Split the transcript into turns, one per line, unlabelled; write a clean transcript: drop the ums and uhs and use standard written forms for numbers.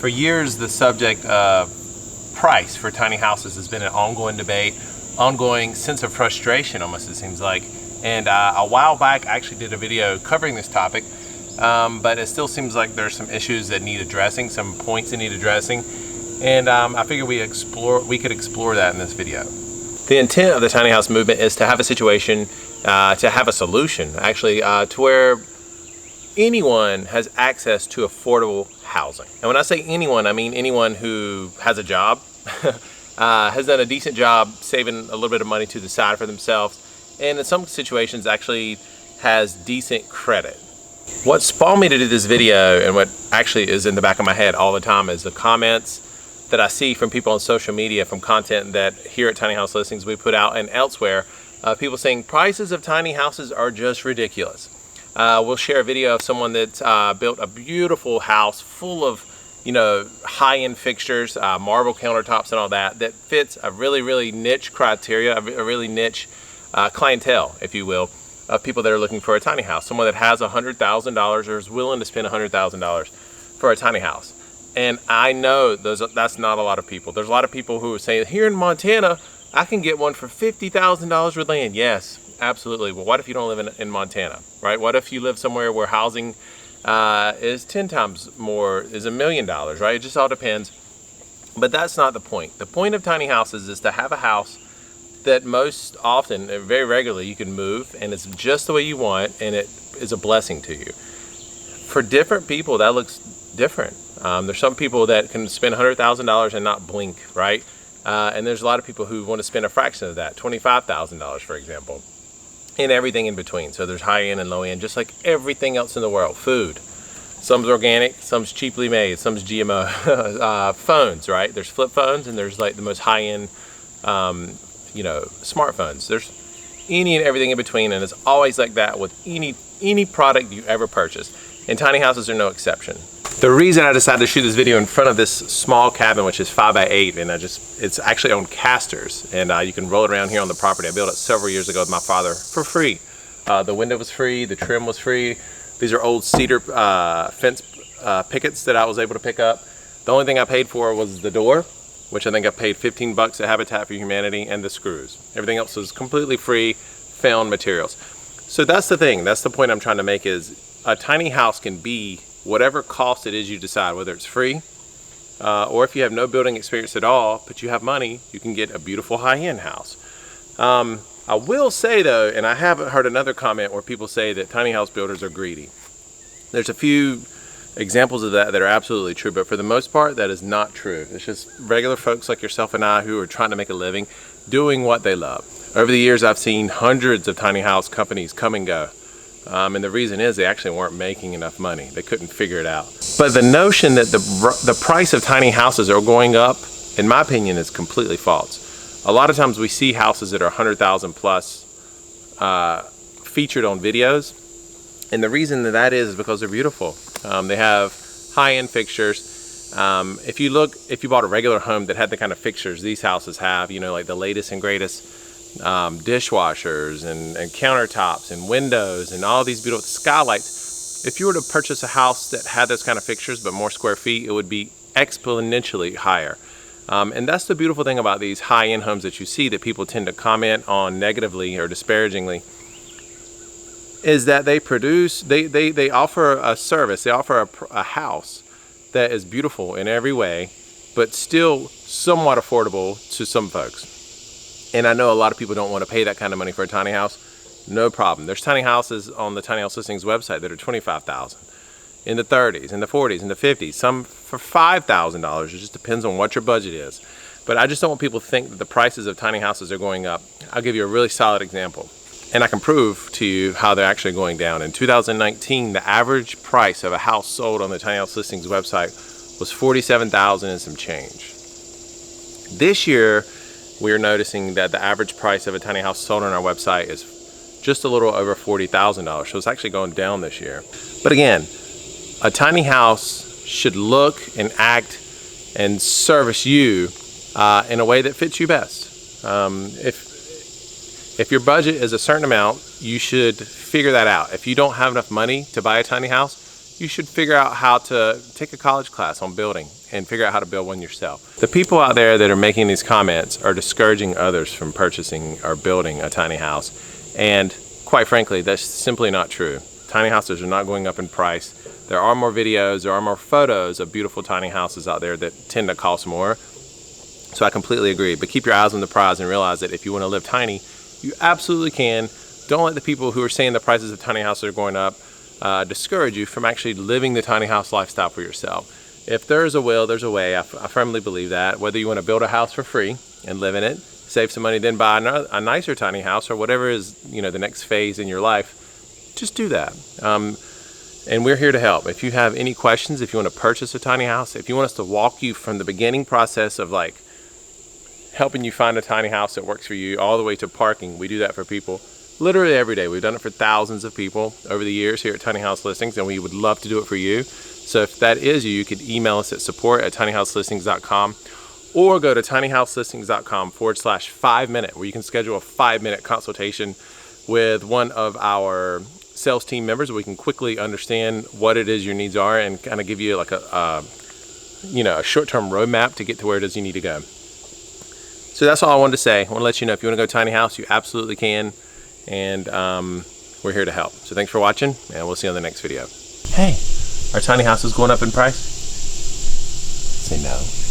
For years, the subject of price for tiny houses has been an ongoing debate, ongoing sense of frustration almost, it seems like. And a while back, I actually did a video covering this topic, but it still seems like there's some issues that need addressing, some points that need addressing. And I figured we could explore that in this video. The intent of the tiny house movement is to have a situation, to have a solution, actually, to where anyone has access to affordable housing. And when I say anyone, I mean anyone who has a job, has done a decent job saving a little bit of money to the side for themselves, and in some situations actually has decent credit. What spawned me to do this video, and what actually is in the back of my head all the time, is the comments that I see from people on social media, from content that here at Tiny House Listings we put out and elsewhere, people saying prices of tiny houses are just ridiculous. We'll share a video of someone that built a beautiful house full of, high-end fixtures, marble countertops and all that, that fits a really niche criteria, a really niche clientele, if you will, of people that are looking for a tiny house. Someone that has $100,000 or is willing to spend $100,000 for a tiny house. And I know that's not a lot of people. There's a lot of people who are saying, here in Montana, I can get one for $50,000 with land. Yes, absolutely. Well, what if you don't live in Montana, right? What if you live somewhere where housing is 10 times more, is $1 million, right? It just all depends. But that's not the point. The point of tiny houses is to have a house that most often, very regularly, you can move, and it's just the way you want, and it is a blessing to you. For different people, that looks different. There's some people that can spend $100,000 and not blink, right? And there's a lot of people who want to spend a fraction of that, $25,000, for example, and everything in between. So there's high end and low end, just like everything else in the world. Food, some's organic, some's cheaply made, some's GMO. Phones, right? There's flip phones, and there's like the most high end, smartphones. There's any and everything in between, and it's always like that with any product you ever purchase. And tiny houses are no exception. The reason I decided to shoot this video in front of this small cabin, which is 5x8, and it's actually on casters, and you can roll it around here on the property. I built it several years ago with my father for free. The window was free, the trim was free. These are old cedar fence pickets that I was able to pick up. The only thing I paid for was the door, which I think I paid 15 bucks at Habitat for Humanity, and the screws. Everything else was completely free, found materials. So that's the thing, that's the point I'm trying to make, is a tiny house can be whatever cost it is you decide, whether it's free, or if you have no building experience at all, but you have money, you can get a beautiful high-end house. I will say though, and I haven't heard another comment where people say that tiny house builders are greedy. There's a few examples of that are absolutely true, but for the most part, that is not true. It's just regular folks like yourself and I who are trying to make a living doing what they love. Over the years, I've seen hundreds of tiny house companies come and go. And the reason is they actually weren't making enough money. They couldn't figure it out. But the notion that the price of tiny houses are going up, in my opinion, is completely false. A lot of times we see houses that are 100,000 plus featured on videos. And the reason that is because they're beautiful. They have high-end fixtures. If you bought a regular home that had the kind of fixtures these houses have, like the latest and greatest dishwashers and countertops and windows and all these beautiful skylights. If you were to purchase a house that had those kind of fixtures but more square feet, it would be exponentially higher. And that's the beautiful thing about these high-end homes that you see that people tend to comment on negatively or disparagingly, is that they offer a service, they offer a house that is beautiful in every way, but still somewhat affordable to some folks. And I know a lot of people don't want to pay that kind of money for a tiny house. No problem. There's tiny houses on the Tiny House Listings website that are $25,000, in the 30s, in the 40s, in the 50s, some for $5,000. It just depends on what your budget is. But I just don't want people to think that the prices of tiny houses are going up. I'll give you a really solid example, and I can prove to you how they're actually going down. In 2019, the average price of a house sold on the Tiny House Listings website was $47,000 and some change. This year, we're noticing that the average price of a tiny house sold on our website is just a little over $40,000. So it's actually going down this year. But again, a tiny house should look and act and service you in a way that fits you best. If your budget is a certain amount, you should figure that out. If you don't have enough money to buy a tiny house, you should figure out how to take a college class on building and figure out how to build one yourself. The people out there that are making these comments are discouraging others from purchasing or building a tiny house. And quite frankly, that's simply not true. Tiny houses are not going up in price. There are more videos, there are more photos of beautiful tiny houses out there that tend to cost more. So I completely agree, but keep your eyes on the prize and realize that if you want to live tiny, you absolutely can. Don't let the people who are saying the prices of tiny houses are going up discourage you from actually living the tiny house lifestyle for yourself. If there's a will, there's a way. I firmly believe that. Whether you want to build a house for free and live in it, save some money, then buy a nicer tiny house, or whatever is the next phase in your life, just do that. And we're here to help. If you have any questions, if you want to purchase a tiny house, if you want us to walk you from the beginning process of like helping you find a tiny house that works for you all the way to parking, we do that for people literally every day. We've done it for thousands of people over the years here at Tiny House Listings, and we would love to do it for you. So if that is you, you could email us at support@tinyhouselistings.com or go to tinyhouselistings.com/5-minute, where you can schedule a 5-minute consultation with one of our sales team members. We can quickly understand what it is your needs are and kind of give you like a short-term roadmap to get to where it is you need to go. So that's all I wanted to say. I want to let you know, if you want to go tiny house, you absolutely can. And we're here to help. So thanks for watching, and we'll see you on the next video. Hey, our tiny house is going up in price? Say no.